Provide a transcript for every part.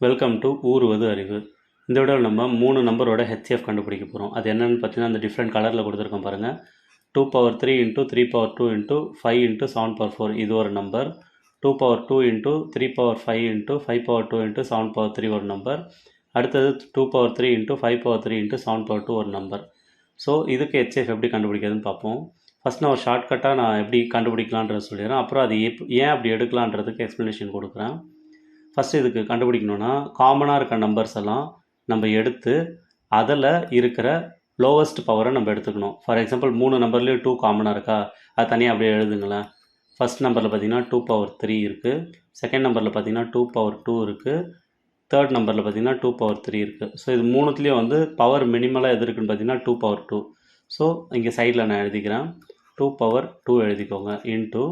Welcome to ஊருவது அறிவு. இந்த வீடியோவில் நம்ம 3 நம்பரோட HCF கண்டுபிடிக்க போகிறோம். அது என்னென்னு பார்த்தீங்கன்னா அந்த டிஃப்ரெண்ட் கலரில் கொடுத்துருக்கோம் பாருங்கள். 2^3 × 3^2 × 5 × 7^4 இது ஒரு நம்பர். 2^2 × 3^5 × 5^2 × 7^3 ஒரு நம்பர். அடுத்தது 2^3 × 5^3 × 7^2 ஒரு நம்பர். ஸோ இதுக்கு HCF எப்படி கண்டுபிடிக்கிறதுன்னு பார்ப்போம். ஃபஸ்ட் நான் ஒரு ஷார்ட்கட்டாக நான் எப்படி கண்டுபிடிக்கலான்றதை சொல்லிடுறேன். அப்புறம் அது ஏன் அப்படி எடுக்கலான்றதுக்கு எக்ஸ்ப்ளனேஷன் கொடுக்குறேன். ஃபஸ்ட்டு இதுக்கு கண்டுபிடிக்கணுன்னா காமனாக இருக்க நம்பர்ஸ் எல்லாம் நம்ம எடுத்து அதில் இருக்கிற லோவஸ்ட் பவரை நம்ம எடுத்துக்கணும். ஃபார் எக்ஸாம்பிள் 3 நம்பர்லேயும் 2 காமனாக இருக்கா, அது தனியாக அப்படியே எழுதுங்களேன். ஃபஸ்ட் நம்பரில் பார்த்தீங்கன்னா 2^3 இருக்குது, செகண்ட் நம்பரில் பார்த்தீங்கன்னா 2^2 இருக்குது, தேர்ட் நம்பரில் பார்த்தீங்கன்னா 2^3 இருக்குது. ஸோ இது மூணுத்துலேயும் வந்து பவர் மினிமலாக எது இருக்குன்னு பார்த்தீங்கன்னா 2^2. ஸோ இங்கே சைடில் நான் எழுதிக்கிறேன் 2^2 எழுதிக்கோங்க. இன்ட்டு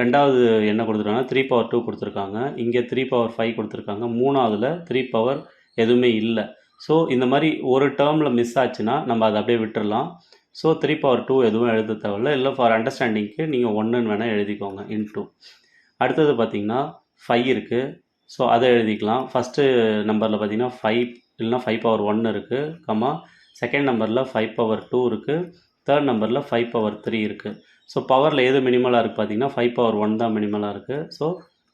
ரெண்டாவது என்ன கொடுத்துருக்காங்க 3^2 கொடுத்துருக்காங்க, இங்கே 3^5 கொடுத்துருக்காங்க, மூணாவதில் 3 பவர் எதுவுமே இல்லை. ஸோ இந்த மாதிரி ஒரு டேர்மில் மிஸ் ஆச்சுன்னா நம்ம அதை அப்படியே விட்டுடலாம். ஸோ 3^2 எதுவும் எழுத தேவையில்ல, இல்லை ஃபார் அண்டர்ஸ்டாண்டிங்க்கு நீங்கள் 1ன்னு வேணால் எழுதிக்கோங்க. இன்ட்டு அடுத்தது பார்த்திங்கன்னா 5 இருக்குது. ஸோ அதை எழுதிக்கலாம். ஃபஸ்ட்டு நம்பரில் பார்த்திங்கன்னா 5 இல்லைனா 5^1 இருக்குது, கம்மா செகண்ட் நம்பரில் 5^2 இருக்குது, தேர்ட் நம்பரில் 5^3 இருக்குது. ஸோ பவரில் எது மினிமலாக இருக்குது பார்த்தீங்கன்னா 5^1 தான் மினிமலாக இருக்குது. ஸோ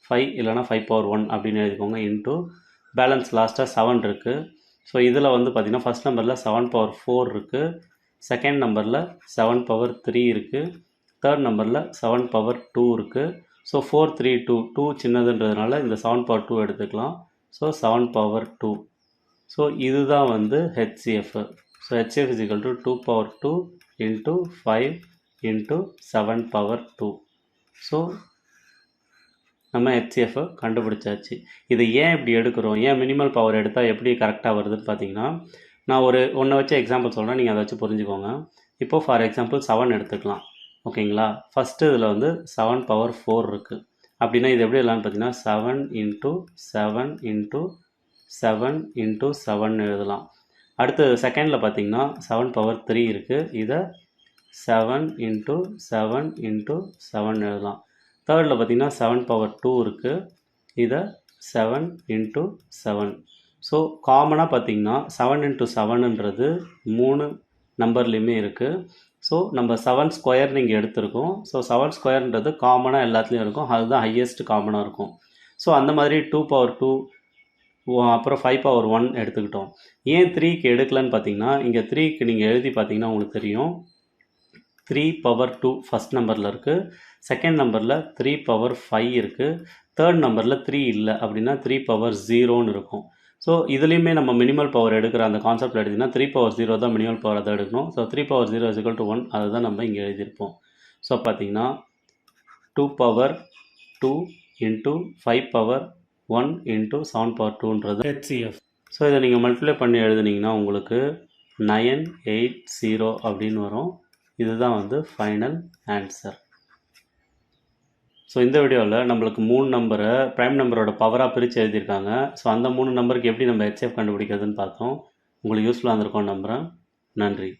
5 இல்லைனா 5^1 அப்படின்னு எழுதிக்கோங்க. இன்ட்டு பேலன்ஸ் லாஸ்ட்டாக 7 இருக்குது. ஸோ இதில் வந்து பார்த்திங்கன்னா ஃபஸ்ட் நம்பரில் 7^4 இருக்குது, செகண்ட் நம்பரில் 7^3 இருக்குது, தேர்ட் நம்பரில் 7^2 இருக்குது. ஸோ 4 3 2 சின்னதுன்றதுனால இந்த 7^2 எடுத்துக்கலாம். ஸோ 7^2. ஸோ இதுதான் வந்து HCF. So HCF is equal to 2^2 × 5 × 7^2. So நம்ம HCF கண்டுபிடிச்சாச்சு. இதை ஏன் இப்படி எடுக்கிறோம், ஏன் மினிமல் பவர் எடுத்தால் எப்படி கரெக்டாக வருதுன்னு பார்த்தீங்கன்னா, நான் ஒன்றை வச்சு எக்ஸாம்பிள் சொல்கிறேன், நீங்கள் அதை வச்சு புரிஞ்சுக்கோங்க. இப்போது ஃபார் எக்ஸாம்பிள் 7 எடுத்துக்கலாம், ஓகேங்களா. ஃபஸ்ட்டு இதில் வந்து 7^4 இருக்குது. அப்படின்னா இது எப்படி இல்லைன்னு பார்த்தீங்கன்னா 7 × 7 × 7 × 7 எழுதலாம். அடுத்து செகண்டில் பார்த்தீங்கன்னா 7^3 இருக்குது, இதை 7 × 7 × 7 எழுதலாம். தேர்டில் பார்த்தீங்கன்னா 7^2 இருக்குது, இதை 7 × 7. ஸோ காமனாக பார்த்தீங்கன்னா 7 × 7ன்றது 3 நம்பர்லேயுமே இருக்குது. ஸோ நம்ம 7² நீங்கள் எடுத்திருக்கோம். ஸோ 7²ன்றது காமனாக எல்லாத்துலேயும் இருக்கும், அதுதான் ஹையஸ்ட் காமனாக இருக்கும். ஸோ அந்த மாதிரி 2^2 அப்புறம் 5^1 எடுத்துக்கிட்டோம். ஏன் 3க்கு எடுக்கலன்னு பார்த்தீங்கன்னா, இங்கே 3க்கு நீங்கள் எழுதி பார்த்தீங்கன்னா உங்களுக்கு தெரியும் 3^2 ஃபஸ்ட் நம்பரில் இருக்குது, செகண்ட் நம்பரில் 3^5 இருக்குது, தேர்ட் நம்பரில் 3 இல்லை, அப்படின்னா 3^0ன்னு இருக்கும். ஸோ இதுலேயுமே நம்ம மினிமல் பவர் எடுக்கிற அந்த கான்செப்ட் எடுத்திங்கன்னா 3^0 தான் மினிமல் பவர், அதை எடுக்கணும். ஸோ 3^0 = 1, அதை தான் நம்ம இங்கே எழுதியிருப்போம். ஸோ பார்த்தீங்கன்னா 2^2 × 5^1 × 7^2ன்றது HCF. ஸோ இதை நீங்கள் மல்டிப்ளை பண்ணி எழுதுனீங்கன்னா உங்களுக்கு 980 அப்படின்னு வரும். இதுதான் வந்து ஃபைனல் ஆன்சர். ஸோ இந்த வீடியோவில் நம்மளுக்கு 3 நம்பரை ப்ரைம் நம்பரோட பவராக பிரித்து எழுதியிருக்காங்க. ஸோ அந்த 3 நம்பருக்கு எப்படி நம்ம HCF கண்டுபிடிக்கிறதுன்னு பார்த்தோம். உங்களுக்கு யூஸ்ஃபுல்லாக இருந்திருக்கும்னு நம்புகிறேன். நன்றி.